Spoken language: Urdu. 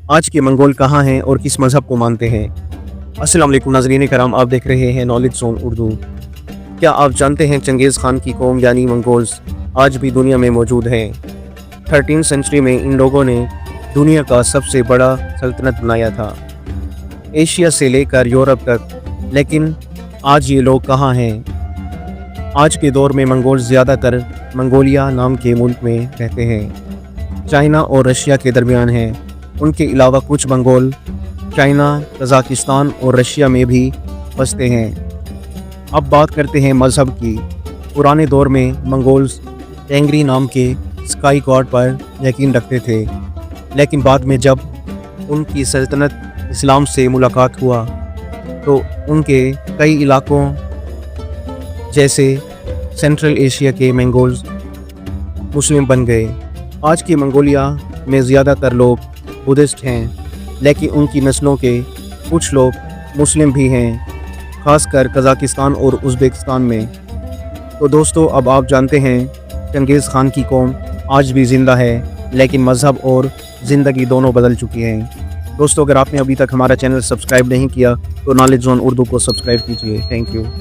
آج کے منگول کہاں ہیں اور کس مذہب کو مانتے ہیں؟ السلام علیکم ناظرین کرام، آپ دیکھ رہے ہیں نالج زون اردو۔ کیا آپ جانتے ہیں چنگیز خان کی قوم یعنی منگولز آج بھی دنیا میں موجود ہیں؟ 13 سنچری میں ان لوگوں نے دنیا کا سب سے بڑا سلطنت بنایا تھا، ایشیا سے لے کر یورپ تک۔ لیکن آج یہ لوگ کہاں ہیں؟ آج کے دور میں منگول زیادہ تر منگولیا نام کے ملک میں رہتے ہیں، چائنا اور رشیا کے درمیان ہیں۔ ان کے علاوہ کچھ منگول چائنا، قزاقستان اور رشیا میں بھی بستے ہیں۔ اب بات کرتے ہیں مذہب کی۔ پرانے دور میں منگولز ٹینگری نام کے اسکائی گاڈ پر یقین رکھتے تھے، لیکن بعد میں جب ان کی سلطنت اسلام سے ملاقات ہوا تو ان کے کئی علاقوں جیسے سینٹرل ایشیا کے منگولز مسلم بن گئے۔ آج کی منگولیا میں زیادہ تر لوگ بدھسٹ ہیں، لیکن ان کی نسلوں کے کچھ لوگ مسلم بھی ہیں، خاص کر قزاقستان اور ازبکستان میں۔ تو دوستو، اب آپ جانتے ہیں چنگیز خان کی قوم آج بھی زندہ ہے، لیکن مذہب اور زندگی دونوں بدل چکی ہیں۔ دوستو، اگر آپ نے ابھی تک ہمارا چینل سبسکرائب نہیں کیا تو نالج زون اردو کو سبسکرائب کیجیے۔ Thank you.